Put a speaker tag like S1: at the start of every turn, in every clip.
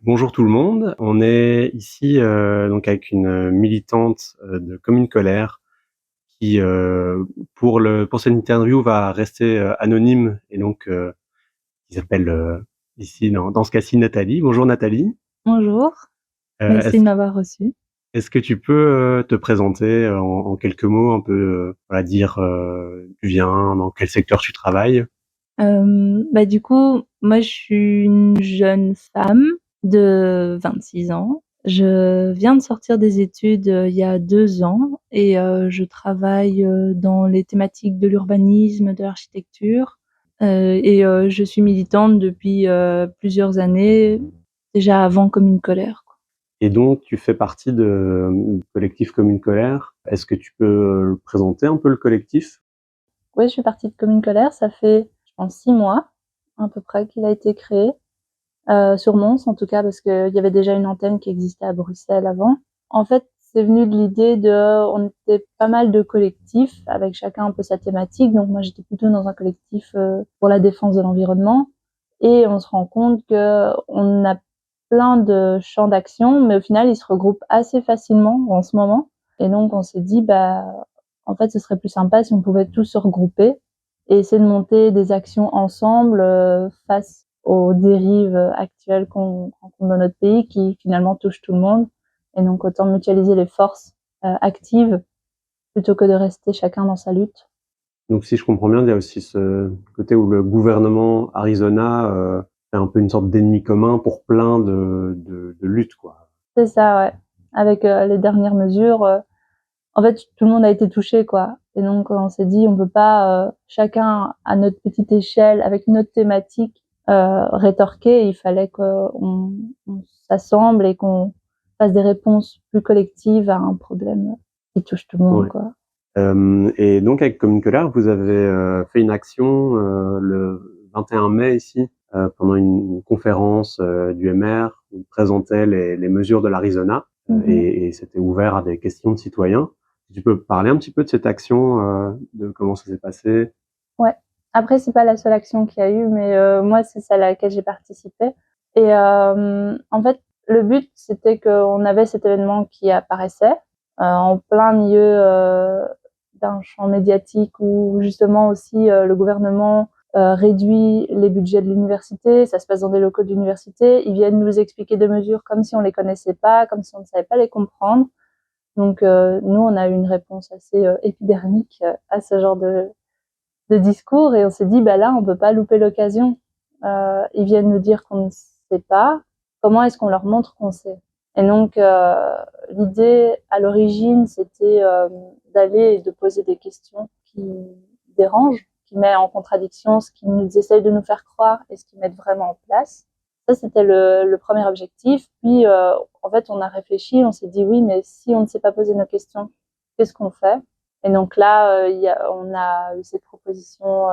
S1: Bonjour tout le monde, on est ici donc avec une militante de Commune Colère qui pour cette interview va rester anonyme et donc qui s'appelle ici dans ce cas-ci Nathalie. Bonjour Nathalie.
S2: Bonjour, merci
S1: Est-ce
S2: de m'avoir reçu.
S1: est-ce que tu peux te présenter en quelques mots, un peu voilà, dire d'où tu viens, dans quel secteur tu travailles?
S2: Du coup, moi je suis une jeune femme de 26 ans. Je viens de sortir des études, il y a 2 ans et je travaille, dans les thématiques de l'urbanisme, de l'architecture, je suis militante depuis, plusieurs années, déjà avant Commune Colère, quoi.
S1: Et donc tu fais partie du collectif Commune Colère. Est-ce que tu peux présenter un peu le collectif?
S2: Oui, je suis partie de Commune Colère, ça fait, je pense 6 mois à peu près qu'il a été créé. Sur Mons en tout cas, parce qu'il y avait déjà une antenne qui existait à Bruxelles avant. En fait, c'est venu de l'idée on était pas mal de collectifs avec chacun un peu sa thématique. Donc moi, j'étais plutôt dans un collectif pour la défense de l'environnement et on se rend compte qu'on a plein de champs d'action, mais au final, ils se regroupent assez facilement en ce moment. Et donc on s'est dit, en fait, ce serait plus sympa si on pouvait tous se regrouper et essayer de monter des actions ensemble face aux dérives actuelles qu'on rencontre dans notre pays qui finalement touchent tout le monde. Et donc autant mutualiser les forces actives plutôt que de rester chacun dans sa lutte.
S1: Donc si je comprends bien, il y a aussi ce côté où le gouvernement Arizona fait un peu une sorte d'ennemi commun pour plein de luttes, quoi.
S2: C'est ça, ouais. Avec les dernières mesures, en fait, tout le monde a été touché, quoi. Et donc on s'est dit, on peut pas chacun à notre petite échelle, avec notre thématique, rétorquer. Il fallait qu'on s'assemble et qu'on fasse des réponses plus collectives à un problème qui touche tout le monde,
S1: Ouais.
S2: quoi.
S1: Et donc avec Commune Colère, vous avez fait une action le 21 mai ici, pendant une conférence du MR, où ils présentaient les mesures de l'Arizona et c'était ouvert à des questions de citoyens. Tu peux parler un petit peu de cette action, de comment ça s'est passé?
S2: Ouais. Après, c'est pas la seule action qu'il y a eu, mais moi, c'est celle à laquelle j'ai participé. Et en fait, le but, c'était qu'on avait cet événement qui apparaissait en plein milieu d'un champ médiatique où justement aussi le gouvernement réduit les budgets de l'université. Ça se passe dans des locaux d'université. Ils viennent nous expliquer des mesures comme si on les connaissait pas, comme si on ne savait pas les comprendre. Donc nous, on a eu une réponse assez épidermique à ce genre de discours et on s'est dit là on peut pas louper l'occasion. Ils viennent nous dire qu'on ne sait pas, comment est-ce qu'on leur montre qu'on sait? Et donc l'idée à l'origine c'était d'aller et de poser des questions qui dérangent, qui mettent en contradiction ce qu'ils essayent de nous faire croire et ce qu'ils mettent vraiment en place. Ça c'était le premier objectif. Puis en fait on a réfléchi, on s'est dit oui mais si on ne sait pas poser nos questions, qu'est-ce qu'on fait? Et donc là, on a eu cette proposition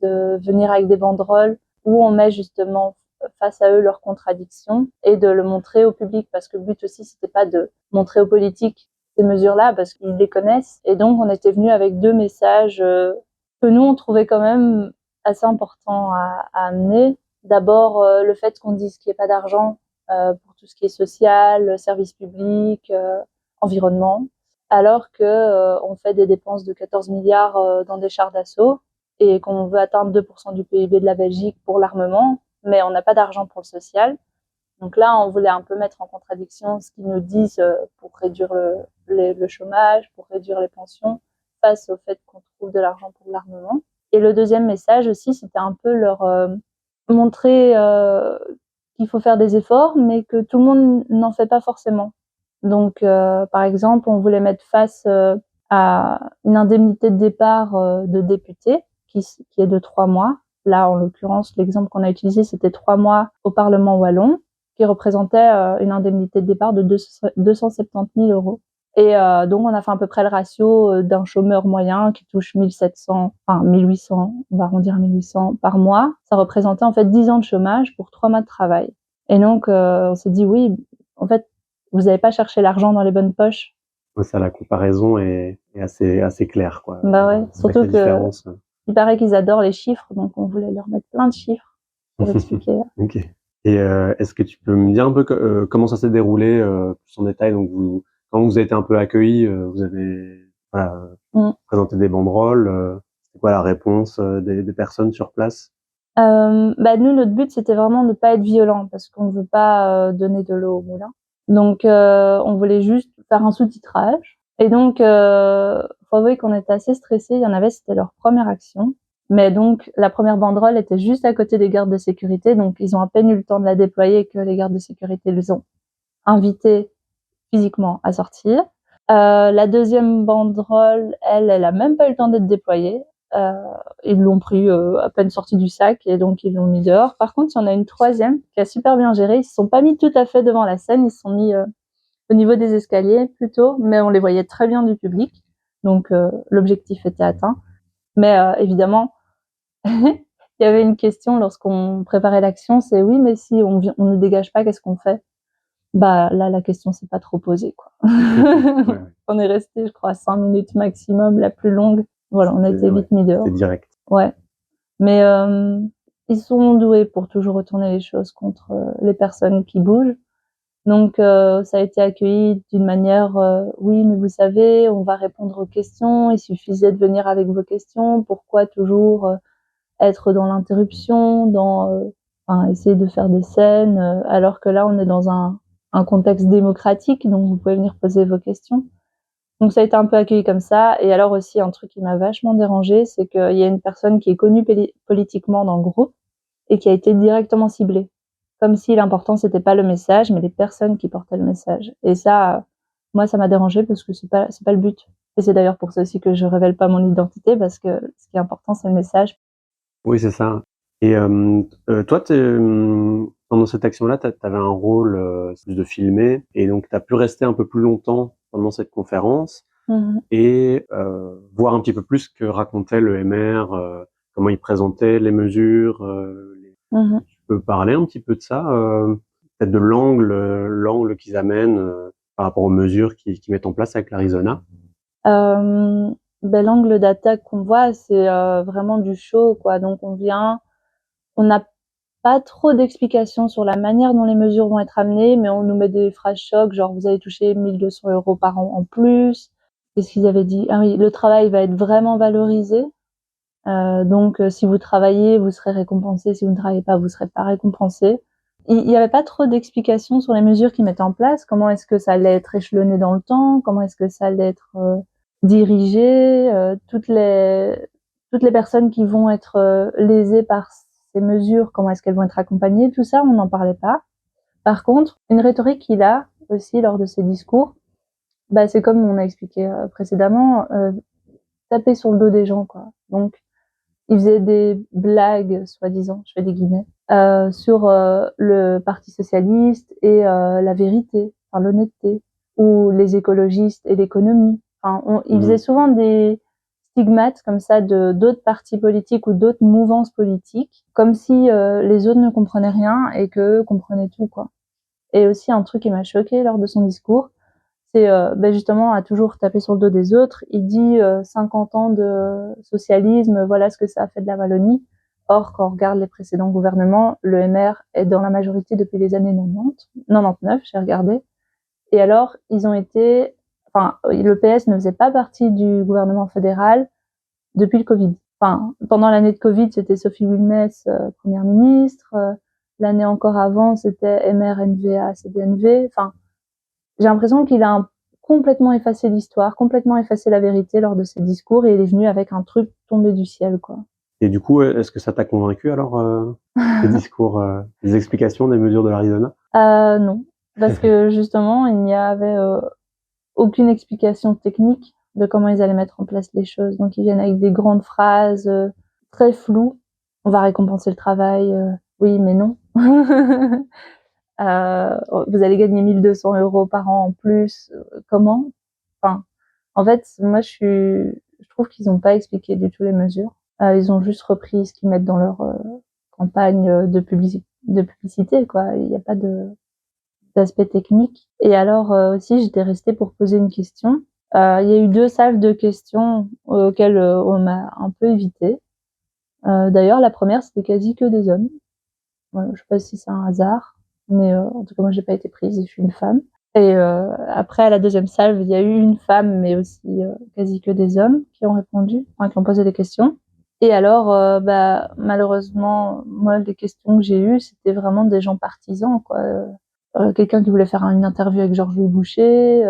S2: de venir avec des banderoles où on met justement face à eux leurs contradictions et de le montrer au public parce que le but aussi c'était pas de montrer aux politiques ces mesures-là parce qu'ils les connaissent. Et donc on était venu avec 2 messages que nous on trouvait quand même assez importants à amener. D'abord le fait qu'on dise qu'il n'y ait pas d'argent pour tout ce qui est social, services publics, environnement, alors que on fait des dépenses de 14 milliards dans des chars d'assaut et qu'on veut atteindre 2% du PIB de la Belgique pour l'armement, mais on n'a pas d'argent pour le social. Donc là, on voulait un peu mettre en contradiction ce qu'ils nous disent pour réduire le chômage, pour réduire les pensions, face au fait qu'on trouve de l'argent pour l'armement. Et le deuxième message aussi, c'était un peu leur montrer qu'il faut faire des efforts, mais que tout le monde n'en fait pas forcément. Donc, par exemple, on voulait mettre face à une indemnité de départ de député qui est de 3 mois. Là, en l'occurrence, l'exemple qu'on a utilisé, c'était 3 mois au Parlement wallon, qui représentait une indemnité de départ de 270 000 euros. Et donc, on a fait à peu près le ratio d'un chômeur moyen qui touche 1700, enfin 1800, on va arrondir à 1800 par mois. Ça représentait en fait 10 ans de chômage pour 3 mois de travail. Et donc, on s'est dit, oui, en fait, vous n'avez pas cherché l'argent dans les bonnes poches.
S1: Ouais, ça, la comparaison est assez claire, quoi.
S2: Bah ouais,
S1: Avec
S2: surtout
S1: la
S2: que
S1: différence.
S2: il paraît qu'ils adorent les chiffres, donc on voulait leur mettre plein de chiffres pour expliquer.
S1: Ok. Et est-ce que tu peux me dire un peu comment ça s'est déroulé plus en détail? Donc quand vous avez été un peu accueillis, vous avez voilà, présenté des banderoles. C'est quoi la réponse des personnes sur place?
S2: Nous, notre but, c'était vraiment de ne pas être violent parce qu'on ne veut pas donner de l'eau au moulin. Donc, on voulait juste faire un sous-titrage. Et donc, faut avouer qu'on était assez stressés. Il y en avait, c'était leur première action. Mais donc, la première banderole était juste à côté des gardes de sécurité. Donc, ils ont à peine eu le temps de la déployer que les gardes de sécurité les ont invités physiquement à sortir. La deuxième banderole, elle a même pas eu le temps d'être déployée. Ils l'ont pris à peine sorti du sac et donc ils l'ont mis dehors. Par contre, il y en a une troisième qui a super bien géré. Ils se sont pas mis tout à fait devant la scène, ils se sont mis au niveau des escaliers plutôt, mais on les voyait très bien du public. Donc l'objectif était atteint. Mais évidemment, il y avait une question lorsqu'on préparait l'action, c'est oui, mais si on ne dégage pas, qu'est-ce qu'on fait? Bah là, la question s'est pas trop posée, quoi.
S1: Ouais.
S2: On est resté, je crois, 5 minutes maximum, la plus longue. Voilà, on a été vite mis dehors.
S1: C'est direct.
S2: Ouais. Mais ils sont doués pour toujours retourner les choses contre les personnes qui bougent. Donc ça a été accueilli d'une manière oui, mais vous savez, on va répondre aux questions, il suffisait de venir avec vos questions, pourquoi toujours être dans l'interruption, dans essayer de faire des scènes, alors que là on est dans un contexte démocratique, donc vous pouvez venir poser vos questions. Donc ça a été un peu accueilli comme ça. Et alors aussi, un truc qui m'a vachement dérangée, c'est qu'il y a une personne qui est connue politiquement dans le groupe et qui a été directement ciblée. Comme si l'important, c'était pas le message, mais les personnes qui portaient le message. Et ça, moi, ça m'a dérangée parce que c'est pas le but. Et c'est d'ailleurs pour ça aussi que je révèle pas mon identité, parce que ce qui est important, c'est le message.
S1: Oui, c'est ça. Et toi, pendant cette action-là, tu avais un rôle de filmer, et donc tu as pu rester un peu plus longtemps pendant cette conférence et voir un petit peu plus ce que racontait le MR, comment il présentait les mesures. Tu peux parler un petit peu de ça, peut-être de l'angle qu'ils amènent par rapport aux mesures qu'ils mettent en place avec l'Arizona?
S2: L'angle d'attaque qu'on voit, c'est vraiment du show, quoi. Donc on n'a pas trop d'explications sur la manière dont les mesures vont être amenées, mais on nous met des phrases chocs, genre vous allez toucher 1 200 € par an en plus. Qu'est-ce qu'ils avaient dit? Ah oui, le travail va être vraiment valorisé. Donc si vous travaillez, vous serez récompensé. Si vous ne travaillez pas, vous serez pas récompensé. Il y avait pas trop d'explications sur les mesures qu'ils mettent en place. Comment est-ce que ça allait être échelonné dans le temps? Comment est-ce que ça allait être dirigé? Toutes les personnes qui vont être lésées par ces mesures, comment est-ce qu'elles vont être accompagnées? Tout ça, on n'en parlait pas. Par contre, une rhétorique qu'il a aussi lors de ses discours, c'est comme on a expliqué précédemment, taper sur le dos des gens, quoi. Donc il faisait des blagues, soi-disant, je fais des guillemets, sur le Parti socialiste et la vérité, enfin l'honnêteté, ou les écologistes et l'économie. Il faisait souvent des stigmates comme ça de d'autres partis politiques ou d'autres mouvances politiques, comme si les autres ne comprenaient rien et qu'eux comprenaient tout, quoi. Et aussi un truc qui m'a choquée lors de son discours, c'est justement à toujours taper sur le dos des autres. Il dit 50 ans de socialisme, voilà ce que ça a fait de la Wallonie. Or, quand on regarde les précédents gouvernements, le MR est dans la majorité depuis les années 90, 99, j'ai regardé. Et alors, le PS ne faisait pas partie du gouvernement fédéral depuis le Covid. Pendant l'année de Covid, c'était Sophie Wilmès, première ministre. L'année encore avant, c'était MR, NVA, CDNV. J'ai l'impression qu'il a complètement effacé l'histoire, complètement effacé la vérité lors de ses discours, et il est venu avec un truc tombé du ciel, quoi.
S1: Et du coup, est-ce que ça t'a convaincu alors, les discours, les explications des mesures de l'Arizona?
S2: Non, parce que justement, il n'y avait aucune explication technique de comment ils allaient mettre en place les choses. Donc ils viennent avec des grandes phrases très floues. On va récompenser le travail, oui, mais non. Vous allez gagner 1 200 € par an en plus, comment? En fait, moi je trouve qu'ils n'ont pas expliqué du tout les mesures. Ils ont juste repris ce qu'ils mettent dans leur campagne de publicité, quoi. Il n'y a pas d'aspect technique. Et alors aussi, j'étais restée pour poser une question. Il y a eu 2 salles de questions auxquelles on m'a un peu évité. D'ailleurs, la première, c'était quasi que des hommes. Je sais pas si c'est un hasard, mais en tout cas moi j'ai pas été prise et je suis une femme. Et après à la deuxième salve, il y a eu une femme, mais aussi quasi que des hommes qui ont répondu, enfin qui ont posé des questions. Et alors, malheureusement, moi les questions que j'ai eues, c'était vraiment des gens partisans, quoi. Quelqu'un qui voulait faire une interview avec Georges-Louis Boucher.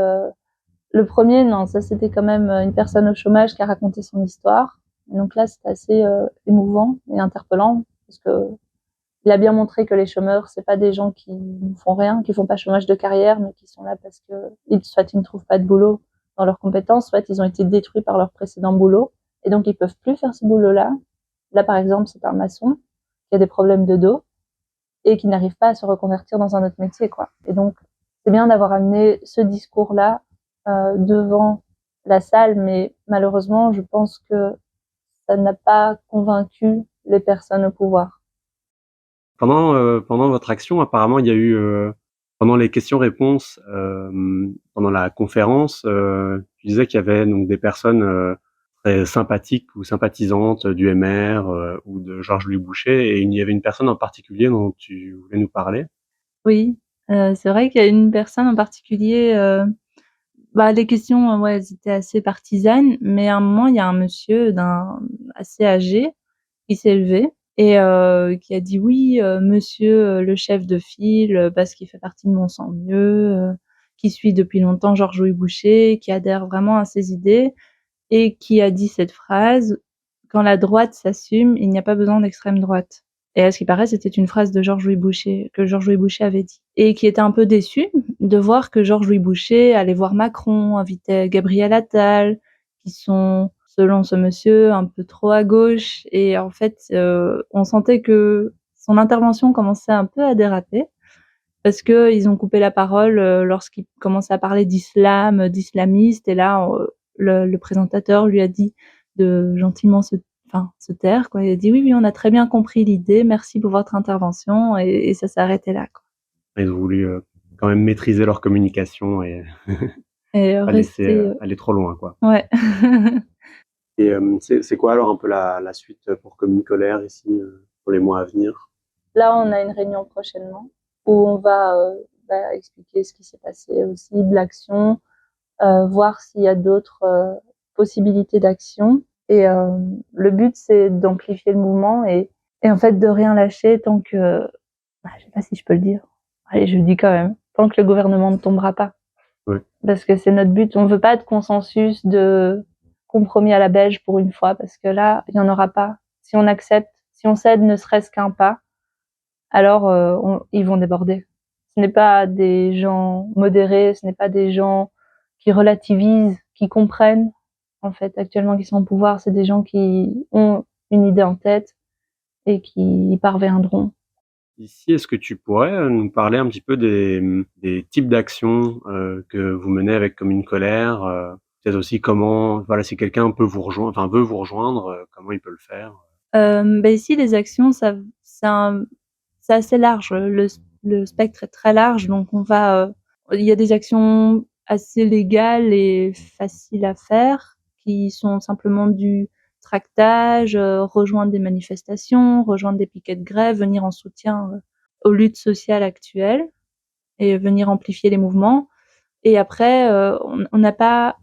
S2: Le premier, non, ça c'était quand même une personne au chômage qui a raconté son histoire. Et donc là, c'était assez émouvant et interpellant parce que il a bien montré que les chômeurs, c'est pas des gens qui ne font rien, qui font pas chômage de carrière, mais qui sont là parce que soit ils ne trouvent pas de boulot dans leurs compétences, soit ils ont été détruits par leur précédent boulot et donc ils peuvent plus faire ce boulot-là. Là, par exemple, c'est un maçon qui a des problèmes de dos et qui n'arrive pas à se reconvertir dans un autre métier, quoi. Et donc, c'est bien d'avoir amené ce discours-là devant la salle, mais malheureusement, je pense que ça n'a pas convaincu les personnes au pouvoir.
S1: Pendant votre action, apparemment, il y a eu pendant les questions-réponses, pendant la conférence, tu disais qu'il y avait donc des personnes très sympathiques ou sympathisantes du MR ou de Georges-Louis Boucher, et il y avait une personne en particulier dont tu voulais nous parler.
S2: Oui, c'est vrai qu'il y a une personne en particulier, les questions, ouais, elles étaient assez partisanes, mais à un moment, il y a un monsieur assez âgé qui s'est levé et qui a dit: «Oui, monsieur, le chef de file, parce qu'il fait partie de mon sang mieux, qui suit depuis longtemps Georges-Louis Boucher, qui adhère vraiment à ses idées» et qui a dit cette phrase: «Quand la droite s'assume, il n'y a pas besoin d'extrême droite». Et à ce qui paraît, c'était une phrase de Georges-Louis Boucher, que Georges-Louis Boucher avait dit et qui était un peu déçu de voir que Georges-Louis Boucher allait voir Macron, invitait Gabriel Attal, qui sont, selon ce monsieur, un peu trop à gauche et en fait, on sentait que son intervention commençait un peu à déraper parce qu'ils ont coupé la parole, lorsqu'il commençait à parler d'islam, d'islamistes et là, le présentateur lui a dit de gentiment se taire, quoi. Il a dit: «Oui, oui, on a très bien compris l'idée, merci pour votre intervention» et ça s'est arrêté là, quoi.
S1: Ils ont voulu quand même maîtriser leur communication et
S2: Et
S1: pas laisser
S2: rester,
S1: aller trop loin, quoi.
S2: ouais.
S1: Et c'est quoi alors un peu la suite pour Commune Colère ici pour les mois à venir?
S2: Là, on a une réunion prochainement où on va, expliquer ce qui s'est passé aussi, de l'action, voir s'il y a d'autres, possibilités d'action et le but, c'est d'amplifier le mouvement et en fait de rien lâcher tant que je sais pas si je peux le dire. Allez, je le dis quand même, tant que le gouvernement ne tombera pas.
S1: Ouais.
S2: Parce que c'est notre but. On veut pas de consensus, de compromis à la belge pour une fois, parce que là, il y en aura pas. Si on accepte, si on cède ne serait-ce qu'un pas, alors ils vont déborder. Ce n'est pas des gens modérés, ce n'est pas des gens qui relativisent, qui comprennent, en fait, actuellement, qui sont au pouvoir. C'est des gens qui ont une idée en tête et qui y parviendront.
S1: Ici, est-ce que tu pourrais nous parler un petit peu des types d'actions que vous menez avec Commune Colère, peut-être aussi comment, voilà, si quelqu'un peut vous rejoindre, enfin veut vous rejoindre, comment il peut le faire?
S2: Ici, les actions, c'est assez large. Le spectre est très large, donc il y a des actions assez légales et faciles à faire, qui sont simplement du tractage, rejoindre des manifestations, rejoindre des piquets de grève, venir en soutien, aux luttes sociales actuelles et venir amplifier les mouvements. Et après, on n'a pas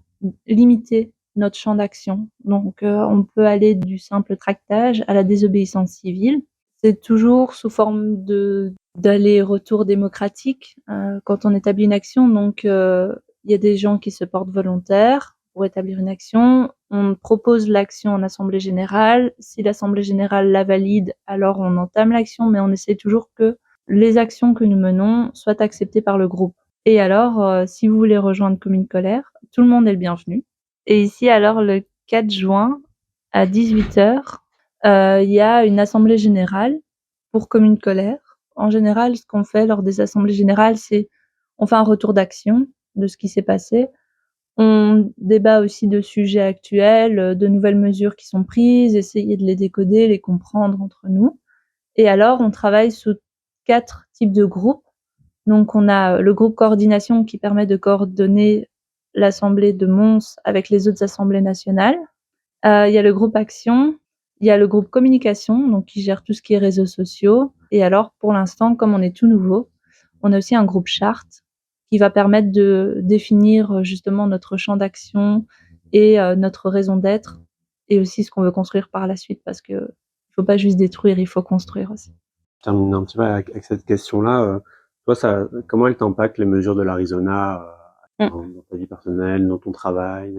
S2: limité notre champ d'action. Donc, on peut aller du simple tractage à la désobéissance civile. C'est toujours sous forme d'aller-retour démocratique, quand on établit une action. Donc, il y a des gens qui se portent volontaires pour établir une action. On propose l'action en assemblée générale. Si l'assemblée générale la valide, alors on entame l'action, mais on essaie toujours que les actions que nous menons soient acceptées par le groupe. Et alors, si vous voulez rejoindre Commune Colère, tout le monde est le bienvenu. Et ici, alors, le 4 juin à 18h, il y a une assemblée générale pour Commune Colère. En général, ce qu'on fait lors des assemblées générales, c'est on fait un retour d'action de ce qui s'est passé. On débat aussi de sujets actuels, de nouvelles mesures qui sont prises, essayer de les décoder, les comprendre entre nous. Et alors, on travaille sous 4 types de groupes. Donc on a le groupe coordination qui permet de coordonner l'assemblée de Mons avec les autres assemblées nationales. Il y a le groupe action, Il y a le groupe communication, donc qui gère tout ce qui est réseaux sociaux. Et alors, pour l'instant, comme on est tout nouveau, on a aussi un groupe charte qui va permettre de définir justement notre champ d'action et notre raison d'être, et aussi ce qu'on veut construire par la suite, parce que il faut pas juste détruire, il faut construire aussi.
S1: Je termine un petit peu avec cette question-là. Toi, comment elle t'impacte les mesures de l'Arizona
S2: Mmh.
S1: dans ta vie personnelle, dans ton travail,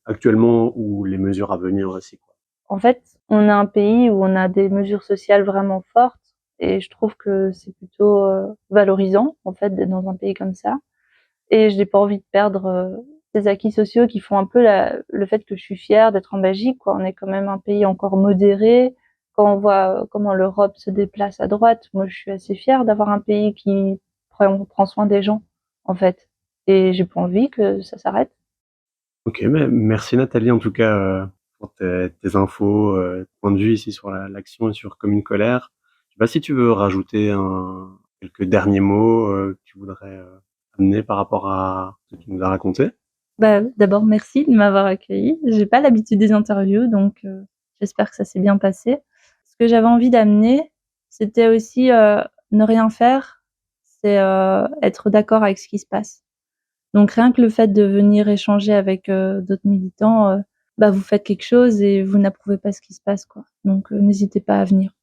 S1: actuellement ou les mesures à venir aussi, quoi?
S2: En fait, on a un pays où on a des mesures sociales vraiment fortes, et je trouve que c'est plutôt, valorisant, en fait, d'être dans un pays comme ça, et je n'ai pas envie de perdre, ces acquis sociaux qui font un peu le fait que je suis fière d'être en Belgique, quoi. On est quand même un pays encore modéré. Quand on voit, comment l'Europe se déplace à droite, moi, je suis assez fière d'avoir un pays qui prend soin des gens, en fait, et j'ai pas envie que ça s'arrête.
S1: OK, mais merci Nathalie en tout cas, pour tes infos, points de vue ici sur l'action et sur Commune Colère. Je sais pas si tu veux rajouter quelques derniers mots, que tu voudrais, amener par rapport à ce que tu nous as raconté?
S2: Bah, d'abord, merci de m'avoir accueillie. J'ai pas l'habitude des interviews, donc j'espère que ça s'est bien passé. Ce que j'avais envie d'amener, c'était aussi, ne rien faire, c'est, être d'accord avec ce qui se passe. Donc rien que le fait de venir échanger avec, d'autres militants, bah, vous faites quelque chose et vous n'approuvez pas ce qui se passe, quoi. Donc n'hésitez pas à venir.